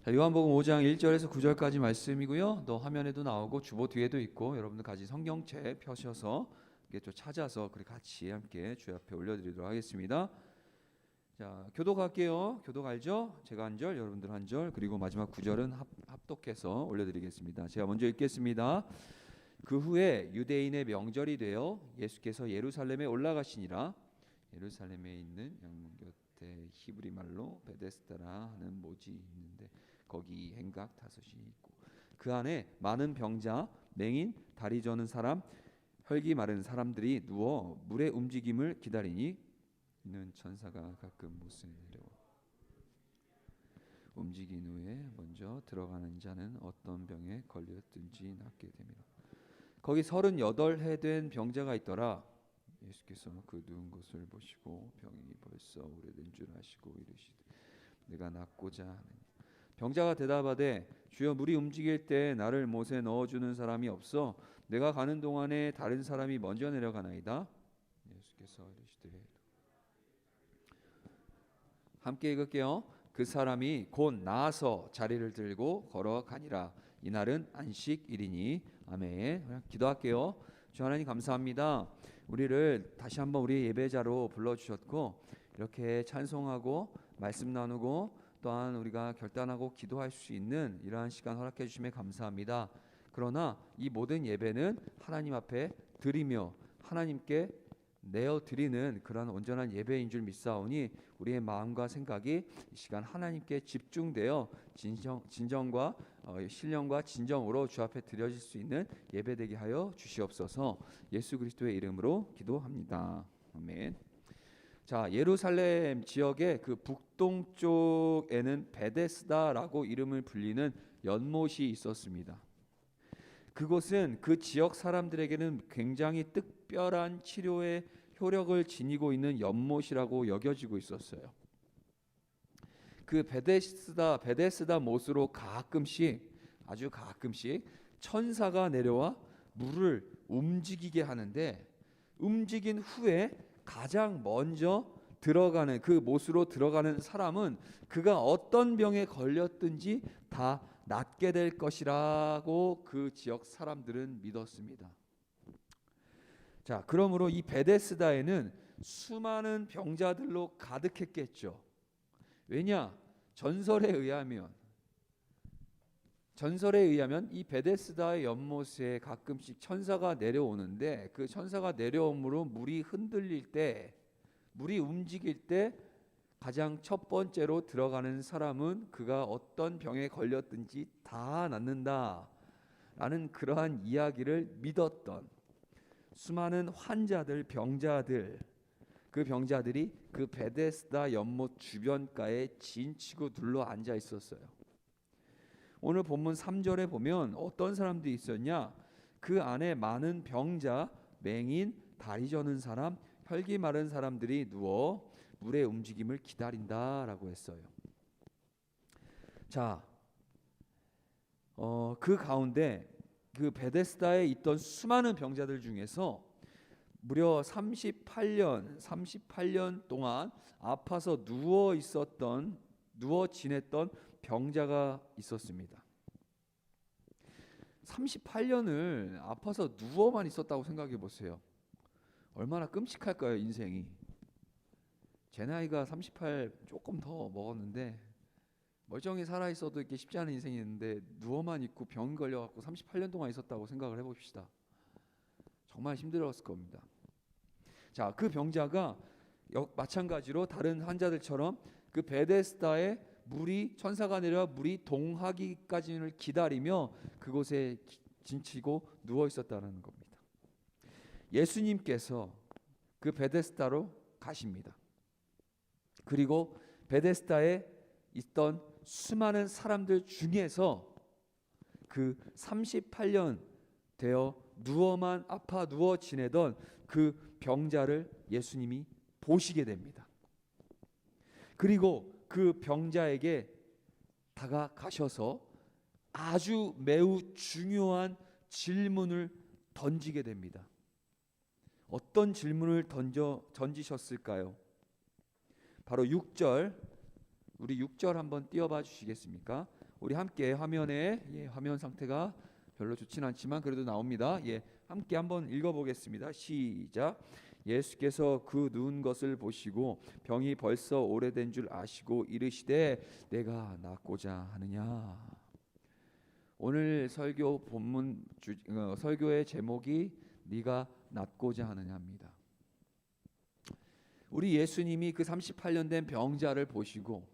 자, 요한복음 5장 1절에서 9절까지 말씀이고요. 또 화면에도 나오고 주보 뒤에도 있고 여러분들 같이 성경책 펴셔서 이게 또 찾아서 그렇게 같이 함께 주 앞에 올려드리도록 하겠습니다. 자, 교독 할게요. 교독 알죠? 제가 한 절, 여러분들 한 절, 그리고 마지막 9절은 합독해서 올려드리겠습니다. 제가 먼저 읽겠습니다. 그 후에 유대인의 명절이 되어 예수께서 예루살렘에 올라가시니라. 예루살렘에 있는 양문 곁에 히브리 말로 베데스다라 하는 못이 있는데 거기 행각 5이 있고 그 안에 많은 병자, 맹인, 다리 저는 사람, 혈기 마른 사람들이 누워 물의 움직임을 기다리니 이는 천사가 가끔 못을 내려 움직인 후에 먼저 들어가는 자는 어떤 병에 걸렸든지 낫게 됩니다. 거기 38해 된 병자가 있더라. 예수께서 그 누운 것을 보시고 병이 벌써 오래된 줄 아시고 이르시되 내가 낫고자 하느냐. 병자가 대답하되 주여 물이 움직일 때 나를 못에 넣어주는 사람이 없어 내가 가는 동안에 다른 사람이 먼저 내려가나이다. 예수께서 이르시되 함께 읽을게요. 그 사람이 곧 나아서 자리를 들고 걸어가니라. 이날은 안식일이니. 아멘. 기도할게요. 주 하나님 감사합니다. 우리를 다시 한번 우리의 예배자로 불러주셨고 이렇게 찬송하고 말씀 나누고 또한 우리가 결단하고 기도할 수 있는 이러한 시간 허락해 주심에 감사합니다. 그러나 이 모든 예배는 하나님 앞에 드리며 하나님께 내어드리는 그런 온전한 예배인 줄 믿사오니 우리의 마음과 생각이 이 시간 하나님께 집중되어 진정과 신령과 진정으로 주 앞에 드려질 수 있는 예배되게 하여 주시옵소서. 예수 그리스도의 이름으로 기도합니다. 아멘. 자, 예루살렘 지역의 그 북동쪽에는 베데스다라고 이름을 불리는 연못이 있었습니다. 그곳은 그 지역 사람들에게는 굉장히 특별한 치료의 효력을 지니고 있는 연못이라고 여겨지고 있었어요. 그 베데스다 못으로 아주 가끔씩 천사가 내려와 물을 움직이게 하는데 움직인 후에 가장 먼저 들어가는 그 못으로 들어가는 사람은 그가 어떤 병에 걸렸든지 다 낫게 될 것이라고 그 지역 사람들은 믿었습니다. 자, 그러므로 이 베데스다에는 수많은 병자들로 가득했겠죠. 왜냐? 전설에 의하면 이 베데스다의 연못에 가끔씩 천사가 내려오는데 그 천사가 내려옴으로 물이 움직일 때 가장 첫 번째로 들어가는 사람은 그가 어떤 병에 걸렸든지 다 낫는다 라는 그러한 이야기를 믿었던 수많은 병자들, 그 병자들이 그 베데스다 연못 주변가에 진치고 둘러 앉아 있었어요. 오늘 본문 3절에 보면 어떤 사람들이 있었냐? 그 안에 많은 병자, 맹인, 다리 저는 사람, 혈기 마른 사람들이 누워 물의 움직임을 기다린다라고 했어요. 자, 그 가운데 그 베데스다에 있던 수많은 병자들 중에서 무려 38년 동안 아파서 누워 지냈던 병자가 있었습니다. 38년을 아파서 누워만 있었다고 생각해 보세요. 얼마나 끔찍할까요, 인생이. 제 나이가 38 조금 더 먹었는데 멀쩡히 살아있어도 이렇게 쉽지 않은 인생이었는데 누워만 있고 병 걸려갖고 38년 동안 있었다고 생각을 해봅시다. 정말 힘들었을 겁니다. 자, 그 병자가 마찬가지로 다른 환자들처럼 그 베데스다에 천사가 내려와 물이 동하기까지를 기다리며 그곳에 진치고 누워 있었다는 겁니다. 예수님께서 그 베데스다로 가십니다. 그리고 베데스다에 있던 수많은 사람들 중에서 그 38년 되어 누워 지내던 그 병자를 예수님이 보시게 됩니다. 그리고 그 병자에게 다가가셔서 아주 매우 중요한 질문을 던지게 됩니다. 어떤 질문을 던지셨을까요? 바로 6절, 우리 6절 한번 띄워봐 주시겠습니까? 우리 함께 화면에 화면 상태가 별로 좋진 않지만 그래도 나옵니다. 함께 한번 읽어보겠습니다. 시작. 예수께서 그 누운 것을 보시고 병이 벌써 오래된 줄 아시고 이르시되 내가 낫고자 하느냐. 오늘 설교 본문 설교의 제목이 네가 낫고자 하느냐입니다. 우리 예수님이 그 38년 된 병자를 보시고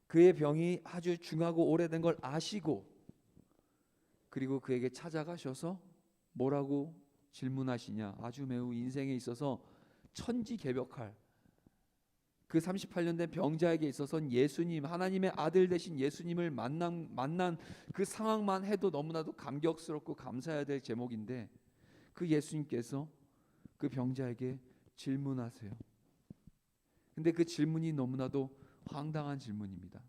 그의 병이 아주 중하고 오래된 걸 아시고 그리고 그에게 찾아가셔서 뭐라고 질문하시냐. 아주 매우 인생에 있어서 천지개벽할 그 38년 된 병자에게 있어서는 예수님, 하나님의 아들 되신 예수님을 만난 그 상황만 해도 너무나도 감격스럽고 감사해야 될 제목인데 그 예수님께서 그 병자에게 질문하세요. 근데 그 질문이 너무나도 황당한 질문입니다.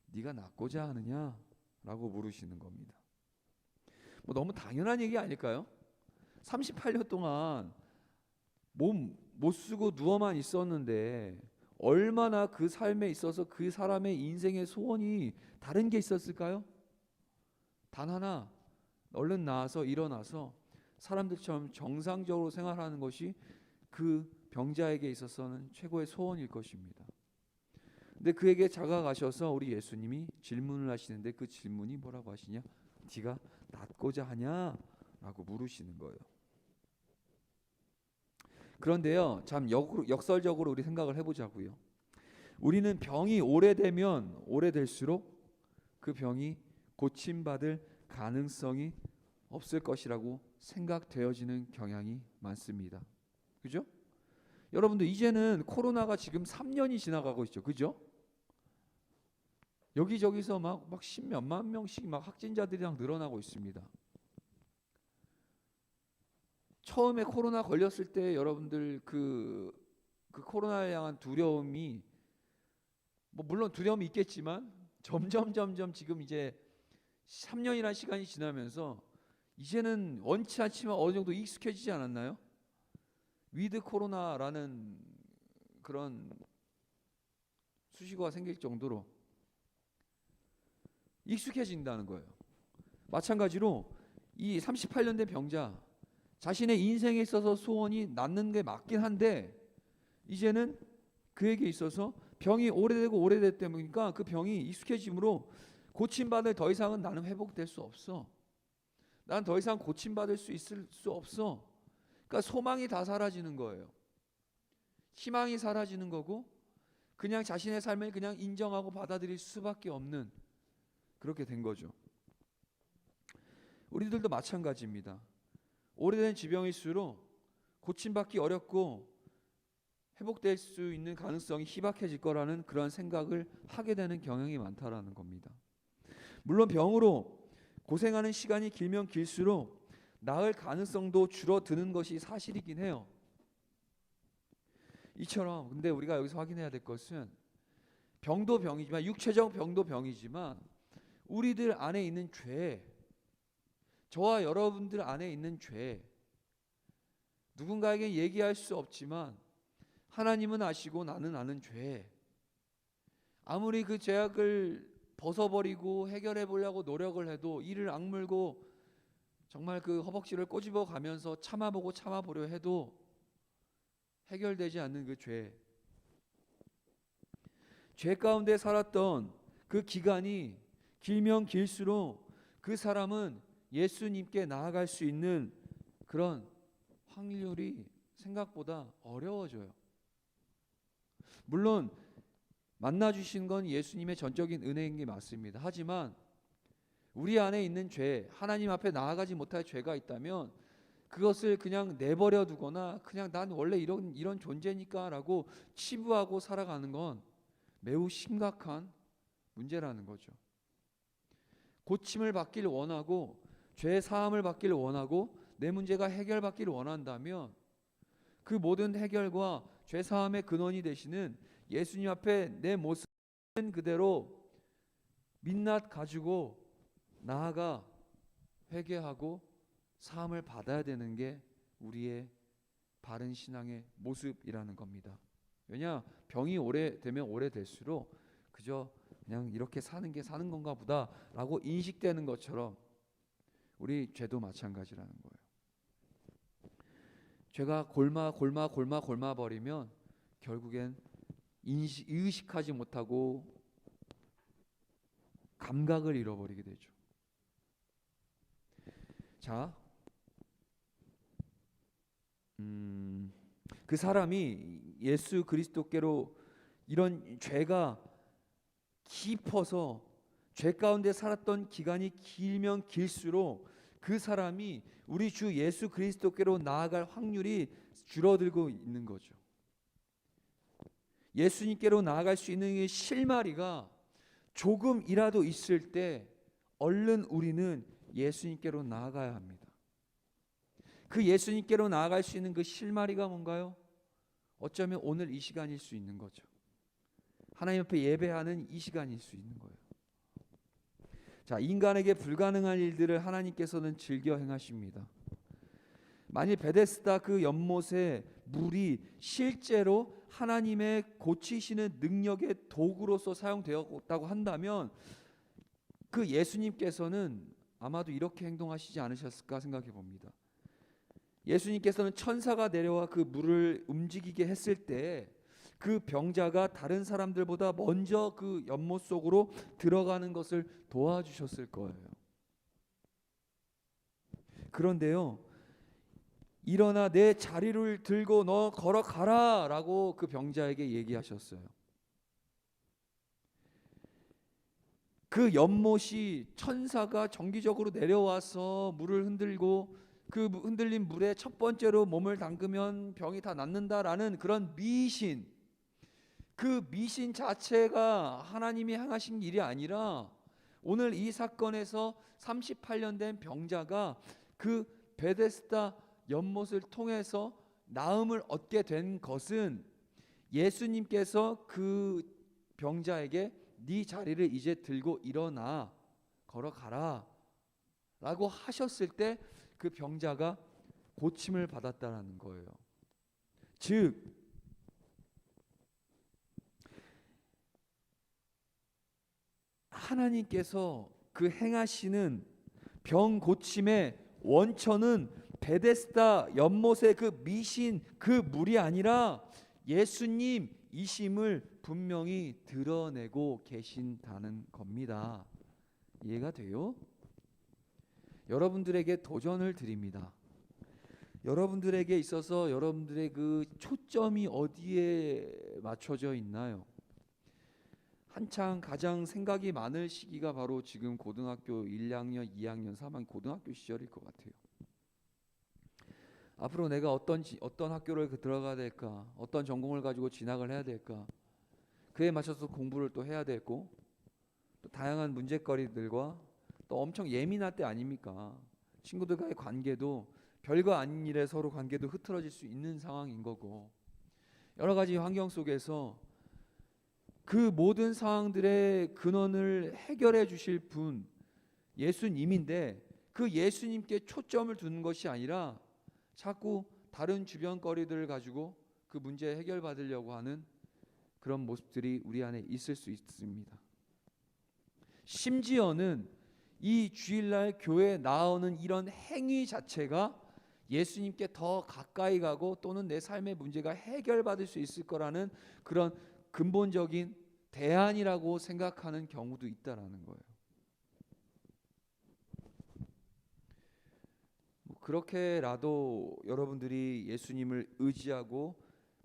네가 낫고자 하느냐? 라고 물으시는 겁니다. 뭐 너무 당연한 얘기 아닐까요? 38년 동안 몸 못 쓰고 누워만 있었는데 얼마나 그 삶에 있어서 그 사람의 인생의 소원이 다른 게 있었을까요? 단 하나, 얼른 나와서 일어나서 사람들처럼 정상적으로 생활하는 것이 그 병자에게 있어서는 최고의 소원일 것입니다. 근데 그에게 다가가셔서 우리 예수님이 질문을 하시는데 그 질문이 뭐라고 하시냐? 네가 낫고자 하냐? 라고 물으시는 거예요. 그런데요, 참 역설적으로 우리 생각을 해보자고요. 우리는 병이 오래되면 오래될수록 그 병이 고침받을 가능성이 없을 것이라고 생각되어지는 경향이 많습니다. 그죠? 여러분들 이제는 코로나가 지금 3년이 지나가고 있죠. 그죠? 여기저기서 막 10몇만 명씩 막 확진자들이랑 늘어나고 있습니다. 처음에 코로나 걸렸을 때 여러분들 그 코로나에 향한 두려움이 뭐 물론 두려움이 있겠지만 점점 지금 이제 3년이라는 시간이 지나면서 이제는 원치 않지만 어느 정도 익숙해지지 않았나요? 위드 코로나라는 그런 수식어가 생길 정도로 익숙해진다는 거예요. 마찬가지로 이 38년 된 병자 자신의 인생에 있어서 소원이 낫는 게 맞긴 한데 이제는 그에게 있어서 병이 오래되고 오래됐다 보니까 그 병이 익숙해짐으로 고침받을 더 이상은 나는 회복될 수 없어. 난 더 이상 고침받을 수 있을 수 없어. 그러니까 소망이 다 사라지는 거예요. 희망이 사라지는 거고 그냥 자신의 삶을 그냥 인정하고 받아들일 수밖에 없는 그렇게 된 거죠. 우리들도 마찬가지입니다. 오래된 지병일수록 고침받기 어렵고 회복될 수 있는 가능성이 희박해질 거라는 그런 생각을 하게 되는 경향이 많다라는 겁니다. 물론 병으로 고생하는 시간이 길면 길수록 나을 가능성도 줄어드는 것이 사실이긴 해요. 이처럼 근데 우리가 여기서 확인해야 될 것은 병도 병이지만 육체적 병도 병이지만 우리들 안에 있는 죄, 저와 여러분들 안에 있는 죄, 누군가에게 얘기할 수 없지만 하나님은 아시고 나는 아는 죄, 아무리 그 죄악을 벗어버리고 해결해 보려고 노력을 해도 이를 악물고 정말 그 허벅지를 꼬집어 가면서 참아보고 참아보려 해도 해결되지 않는 그 죄 가운데 살았던 그 기간이 길면 길수록 그 사람은 예수님께 나아갈 수 있는 그런 확률이 생각보다 어려워져요. 물론 만나주신 건 예수님의 전적인 은혜인 게 맞습니다. 하지만 우리 안에 있는 죄, 하나님 앞에 나아가지 못할 죄가 있다면 그것을 그냥 내버려 두거나 그냥 난 원래 이런 존재니까 라고 치부하고 살아가는 건 매우 심각한 문제라는 거죠. 고침을 받기를 원하고 죄 사함을 받기를 원하고 내 문제가 해결받기를 원한다면 그 모든 해결과 죄 사함의 근원이 되시는 예수님 앞에 내 모습은 그대로 민낯 가지고 나아가 회개하고 사함을 받아야 되는 게 우리의 바른 신앙의 모습이라는 겁니다. 왜냐? 병이 오래되면 오래될수록 그저 그냥 이렇게 사는 게 사는 건가 보다라고 인식되는 것처럼 우리 죄도 마찬가지라는 거예요. 죄가 골마 버리면 결국엔 의식하지 못하고 감각을 잃어버리게 되죠. 자, 그 사람이 예수 그리스도께로 이런 죄가 깊어서 죄 가운데 살았던 기간이 길면 길수록 그 사람이 우리 주 예수 그리스도께로 나아갈 확률이 줄어들고 있는 거죠. 예수님께로 나아갈 수 있는 이 실마리가 조금이라도 있을 때 얼른 우리는 예수님께로 나아가야 합니다. 그 예수님께로 나아갈 수 있는 그 실마리가 뭔가요? 어쩌면 오늘 이 시간일 수 있는 거죠. 하나님 앞에 예배하는 이 시간일 수 있는 거예요. 자, 인간에게 불가능한 일들을 하나님께서는 즐겨 행하십니다. 만일 베데스다 그 연못에 물이 실제로 하나님의 고치시는 능력의 도구로서 사용되었다고 한다면 그 예수님께서는 아마도 이렇게 행동하시지 않으셨을까 생각해 봅니다. 예수님께서는 천사가 내려와 그 물을 움직이게 했을 때 그 병자가 다른 사람들보다 먼저 그 연못 속으로 들어가는 것을 도와주셨을 거예요. 그런데요, 일어나 내 자리를 들고 너 걸어가라 라고 그 병자에게 얘기하셨어요. 그 연못이 천사가 정기적으로 내려와서 물을 흔들고 그 흔들린 물에 첫 번째로 몸을 담그면 병이 다 낫는다라는 그런 미신, 그 미신 자체가 하나님이 행하신 일이 아니라 오늘 이 사건에서 38년 된 병자가 그 베데스다 연못을 통해서 나음을 얻게 된 것은 예수님께서 그 병자에게 네 자리를 이제 들고 일어나 걸어가라 라고 하셨을 때 그 병자가 고침을 받았다라는 거예요. 즉 하나님께서 그 행하시는 병 고침의 원천은 베데스다 연못의 그 미신 그 물이 아니라 예수님이심을 분명히 드러내고 계신다는 겁니다. 이해가 돼요? 여러분들에게 도전을 드립니다. 여러분들에게 있어서 여러분들의 그 초점이 어디에 맞춰져 있나요? 한창 가장 생각이 많을 시기가 바로 지금 고등학교 1학년, 2학년, 3학년 고등학교 시절일 것 같아요. 앞으로 내가 어떤 학교를 들어가야 될까? 어떤 전공을 가지고 진학을 해야 될까? 그에 맞춰서 공부를 또 해야 되고 또 다양한 문제거리들과 또 엄청 예민할 때 아닙니까? 친구들과의 관계도 별거 아닌 일에 서로 관계도 흐트러질 수 있는 상황인 거고 여러 가지 환경 속에서 그 모든 상황들의 근원을 해결해 주실 분 예수님인데 그 예수님께 초점을 두는 것이 아니라 자꾸 다른 주변 거리들을 가지고 그 문제 해결받으려고 하는 그런 모습들이 우리 안에 있을 수 있습니다. 심지어는 이 주일날 교회에 나오는 이런 행위 자체가 예수님께 더 가까이 가고 또는 내 삶의 문제가 해결받을 수 있을 거라는 그런 근본적인 대안이라고 생각하는 경우도 있다라는 거예요. 그렇게라도 여러분들이 예수님을 의지하고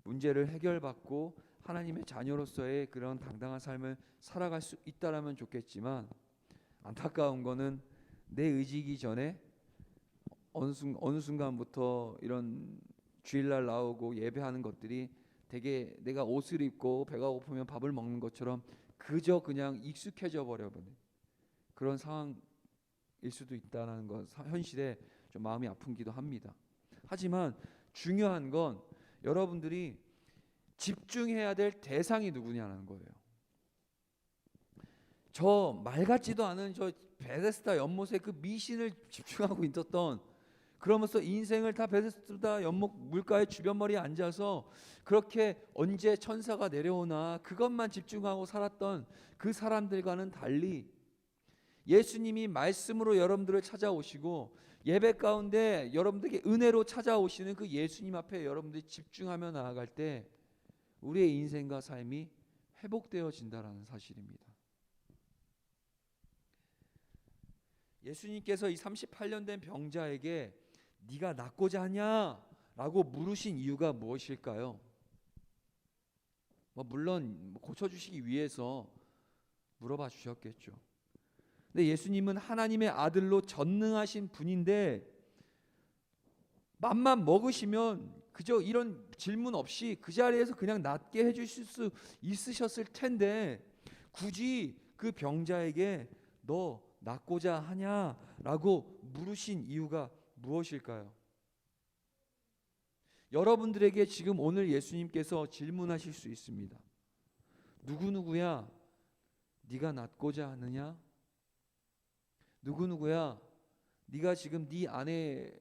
문제를 해결받고 하나님의 자녀로서의 그런 당당한 삶을 살아갈 수 있다라면 좋겠지만 안타까운 거는 내 의지이기 전에 어느 순간부터 이런 주일날 나오고 예배하는 것들이 되게 내가 옷을 입고 배가 고프면 밥을 먹는 것처럼 그저 그냥 익숙해져 버려버린 그런 상황일 수도 있다는 것 현실에 좀 마음이 아픈기도 합니다. 하지만 중요한 건 여러분들이 집중해야 될 대상이 누구냐는 거예요. 저 말 같지도 않은 저 베데스다 연못의 그 미신을 집중하고 있었던 그러면서 인생을 다 베데스다 연못 물가의 주변머리에 앉아서 그렇게 언제 천사가 내려오나 그것만 집중하고 살았던 그 사람들과는 달리 예수님이 말씀으로 여러분들을 찾아오시고 예배 가운데 여러분들에게 은혜로 찾아오시는 그 예수님 앞에 여러분들이 집중하며 나아갈 때 우리의 인생과 삶이 회복되어진다라는 사실입니다. 예수님께서 이 38년 된 병자에게 네가 낫고자 하냐라고 물으신 이유가 무엇일까요? 물론 고쳐주시기 위해서 물어봐 주셨겠죠. 근데 예수님은 하나님의 아들로 전능하신 분인데 맘만 먹으시면 그저 이런 질문 없이 그 자리에서 그냥 낫게 해주실 수 있으셨을 텐데 굳이 그 병자에게 너 낫고자 하냐라고 물으신 이유가 무엇일까요? 여러분들에게 지금 오늘 예수님께서 질문하실 수 있습니다. 누구누구야 네가 낫고자 하느냐? 누구누구야 네가 지금 네 안에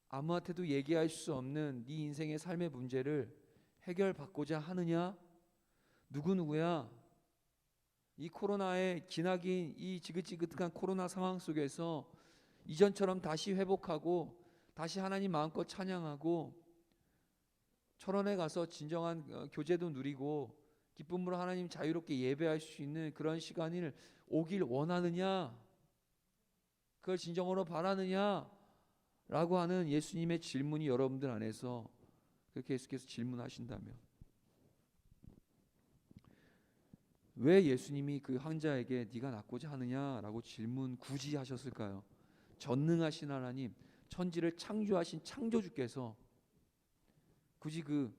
아무한테도 얘기할 수 없는 네 인생의 삶의 문제를 해결받고자 하느냐? 누구누구야 이 코로나의 기나긴 이 지긋지긋한 코로나 상황 속에서 이전처럼 다시 회복하고 다시 하나님 마음껏 찬양하고 철원에 가서 진정한 교제도 누리고 기쁨으로 하나님 자유롭게 예배할 수 있는 그런 시간을 오길 원하느냐? 그걸 진정으로 바라느냐? 라고 하는 예수님의 질문이 여러분들 안에서 그렇게 예수께서 질문하신다면 왜 예수님이 그 황자에게 네가 낫고자 하느냐라고 질문 굳이 하셨을까요? 전능하신 하나님, 천지를 창조하신 창조주께서 굳이 그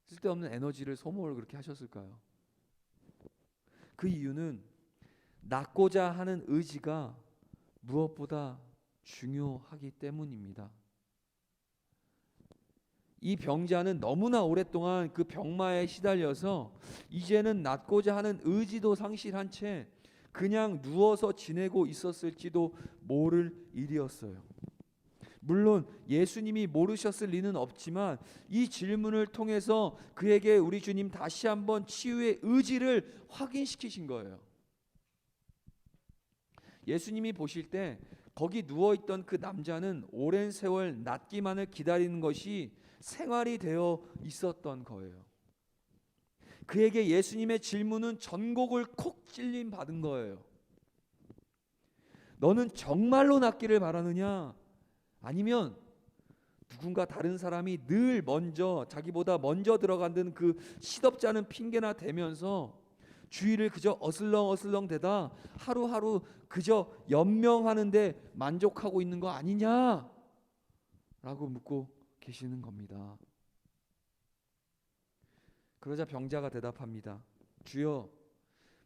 쓸데없는 에너지를 소모를 그렇게 하셨을까요? 그 이유는 낫고자 하는 의지가 무엇보다 중요하기 때문입니다. 이 병자는 너무나 오랫동안 그 병마에 시달려서 이제는 낫고자 하는 의지도 상실한 채 그냥 누워서 지내고 있었을지도 모를 일이었어요. 물론 예수님이 모르셨을 리는 없지만 이 질문을 통해서 그에게 우리 주님 다시 한번 치유의 의지를 확인시키신 거예요. 예수님이 보실 때 거기 누워있던 그 남자는 오랜 세월 낫기만을 기다리는 것이 생활이 되어 있었던 거예요. 그에게 예수님의 질문은 전곡을 콕 찔림 받은 거예요. 너는 정말로 낫기를 바라느냐? 아니면 누군가 다른 사람이 늘 먼저 자기보다 먼저 들어간다는 그 시덥잖은 핑계나 대면서 주의를 그저 어슬렁어슬렁 대다 하루하루 그저 연명하는데 만족하고 있는 거 아니냐? 라고 묻고 계시는 겁니다. 그러자 병자가 대답합니다. 주여,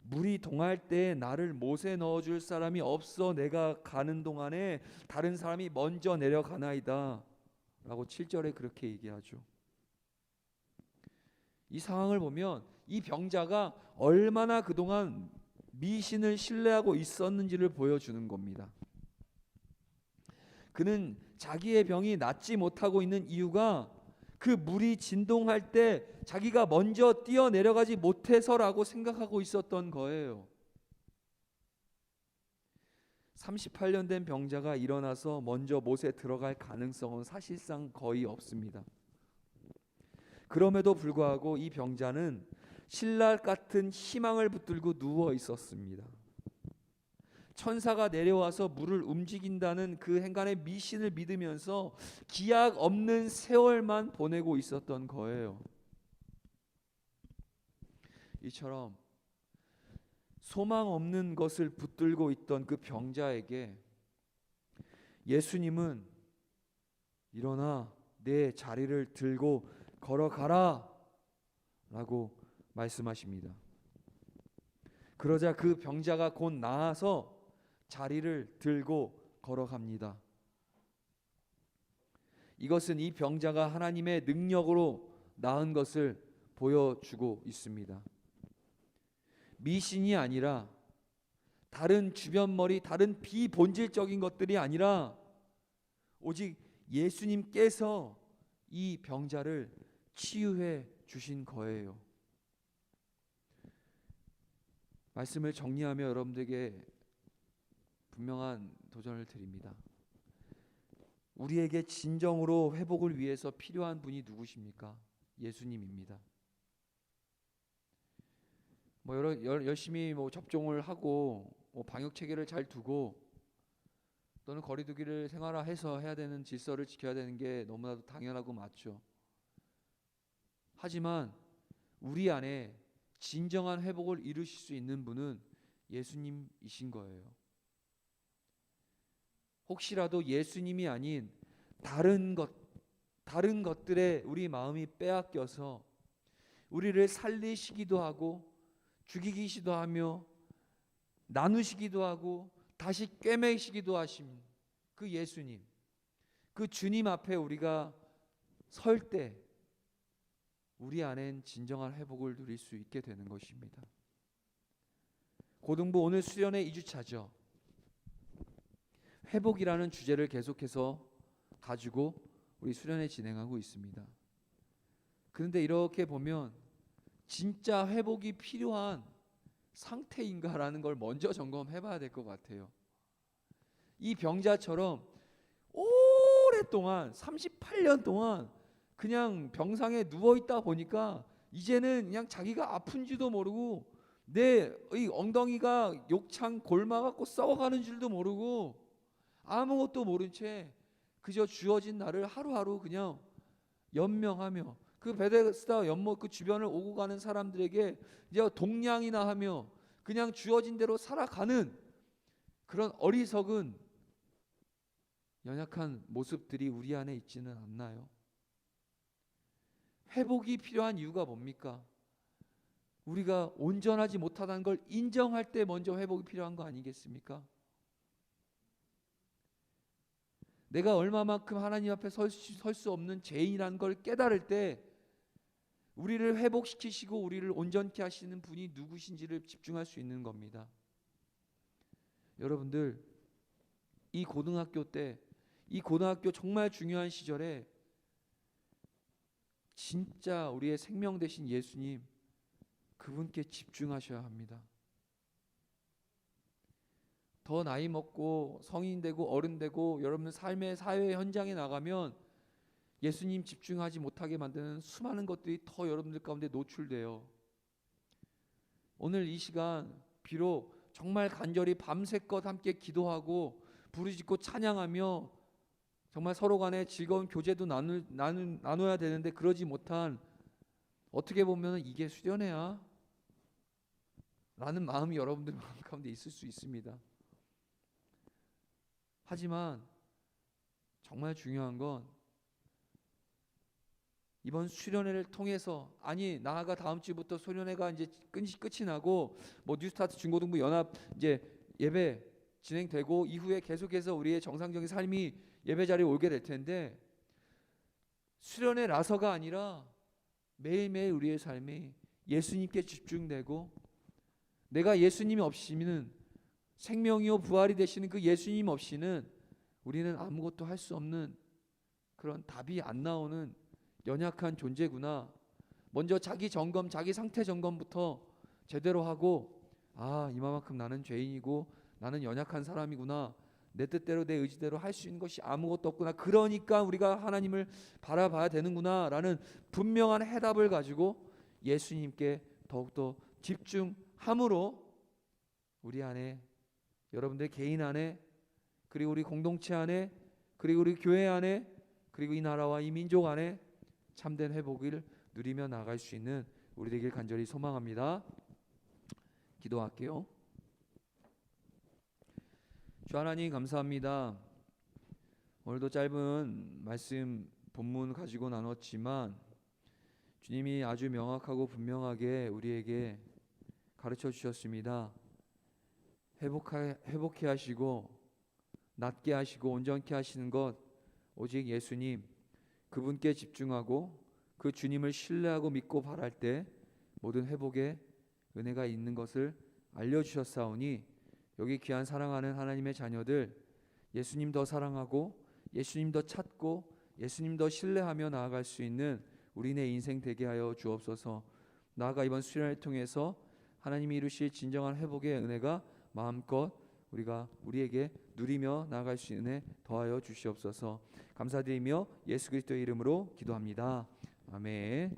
물이 동할 때 나를 못에 넣어줄 사람이 없어 내가 가는 동안에 다른 사람이 먼저 내려가나이다 라고 7절에 그렇게 얘기하죠. 이 상황을 보면 이 병자가 얼마나 그동안 미신을 신뢰하고 있었는지를 보여주는 겁니다. 그는 자기의 병이 낫지 못하고 있는 이유가 그 물이 진동할 때 자기가 먼저 뛰어내려가지 못해서라고 생각하고 있었던 거예요. 38년 된 병자가 일어나서 먼저 못에 들어갈 가능성은 사실상 거의 없습니다. 그럼에도 불구하고 이 병자는 신라 같은 희망을 붙들고 누워 있었습니다. 천사가 내려와서 물을 움직인다는 그 행간의 미신을 믿으면서 기약 없는 세월만 보내고 있었던 거예요. 이처럼 소망 없는 것을 붙들고 있던 그 병자에게 예수님은 일어나 내 자리를 들고 걸어가라 라고 말씀하십니다. 그러자 그 병자가 곧 나아서 자리를 들고 걸어갑니다. 이것은 이 병자가 하나님의 능력으로 나은 것을 보여주고 있습니다. 미신이 아니라 다른 주변머리, 다른 비본질적인 것들이 아니라 오직 예수님께서 이 병자를 치유해 주신 거예요. 말씀을 정리하며 여러분들에게 분명한 도전을 드립니다. 우리에게 진정으로 회복을 위해서 필요한 분이 누구십니까? 예수님입니다. 열심히 접종을 하고 방역 체계를 잘 두고 또는 거리두기를 생활화해서 해야 되는 질서를 지켜야 되는 게 너무나도 당연하고 맞죠. 하지만 우리 안에 진정한 회복을 이루실 수 있는 분은 예수님이신 거예요. 혹시라도 예수님이 아닌 다른 것들에 우리 마음이 빼앗겨서 우리를 살리시기도 하고 죽이기도 하며 나누시기도 하고 다시 꿰매시기도 하신 그 예수님, 그 주님 앞에 우리가 설 때 우리 안엔 진정한 회복을 누릴 수 있게 되는 것입니다. 고등부 오늘 수련의 2주차죠. 회복이라는 주제를 계속해서 가지고 우리 수련회 진행하고 있습니다. 그런데 이렇게 보면 진짜 회복이 필요한 상태인가라는 걸 먼저 점검해 봐야 될 것 같아요. 이 병자처럼 오랫동안 38년 동안 그냥 병상에 누워 있다 보니까 이제는 그냥 자기가 아픈지도 모르고 내 이 엉덩이가 욕창 골마 갖고 썩어가는 줄도 모르고 아무것도 모른 채 그저 주어진 날을 하루하루 그냥 연명하며 그 베데스다 연못 그 주변을 오고 가는 사람들에게 이제 동냥이나 하며 그냥 주어진 대로 살아가는 그런 어리석은 연약한 모습들이 우리 안에 있지는 않나요? 회복이 필요한 이유가 뭡니까? 우리가 온전하지 못하다는 걸 인정할 때 먼저 회복이 필요한 거 아니겠습니까? 내가 얼마만큼 하나님 앞에 설 수 없는 죄인이라는 걸 깨달을 때 우리를 회복시키시고 우리를 온전케 하시는 분이 누구신지를 집중할 수 있는 겁니다. 여러분들 이 고등학교 정말 중요한 시절에 진짜 우리의 생명 되신 예수님 그분께 집중하셔야 합니다. 더 나이 먹고 성인 되고 어른 되고 여러분 삶의 사회 현장에 나가면 예수님 집중하지 못하게 만드는 수많은 것들이 더 여러분들 가운데 노출돼요. 오늘 이 시간 비록 정말 간절히 밤새껏 함께 기도하고 부르짖고 찬양하며 정말 서로 간에 즐거운 교제도 나눠야 되는데 그러지 못한 어떻게 보면 이게 수련회야? 라는 마음이 여러분들 마음 가운데 있을 수 있습니다. 하지만 정말 중요한 건 이번 수련회를 통해서 나아가 다음 주부터 수련회가 이제 끝이 나고 뉴스타트 중고등부 연합 이제 예배 진행되고 이후에 계속해서 우리의 정상적인 삶이 예배 자리에 오게 될 텐데 수련회라서가 아니라 매일매일 우리의 삶이 예수님께 집중되고 내가 예수님이 없이는 생명이요 부활이 되시는 그 예수님 없이는 우리는 아무것도 할 수 없는 그런 답이 안 나오는 연약한 존재구나. 먼저 자기 점검, 자기 상태 점검부터 제대로 하고 이만큼 나는 죄인이고 나는 연약한 사람이구나. 내 뜻대로 내 의지대로 할 수 있는 것이 아무것도 없구나. 그러니까 우리가 하나님을 바라봐야 되는구나 라는 분명한 해답을 가지고 예수님께 더욱더 집중함으로 우리 안에 여러분들 개인 안에 그리고 우리 공동체 안에 그리고 우리 교회 안에 그리고 이 나라와 이 민족 안에 참된 회복을 누리며 나갈 수 있는 우리 되길 간절히 소망합니다. 기도할게요. 주 하나님 감사합니다. 오늘도 짧은 말씀 본문 가지고 나눴지만 주님이 아주 명확하고 분명하게 우리에게 가르쳐 주셨습니다. 회복해 하시고 낫게 하시고 온전케 하시는 것 오직 예수님 그분께 집중하고 그 주님을 신뢰하고 믿고 바랄 때 모든 회복에 은혜가 있는 것을 알려주셨사오니 여기 귀한 사랑하는 하나님의 자녀들 예수님 더 사랑하고 예수님 더 찾고 예수님 더 신뢰하며 나아갈 수 있는 우리네 인생 되게 하여 주옵소서. 나아가 이번 수련을 통해서 하나님이 이루실 진정한 회복의 은혜가 마음껏 우리에게 누리며 나아갈 수 있는 은혜 더하여 주시옵소서. 감사드리며 예수 그리스도의 이름으로 기도합니다. 아멘.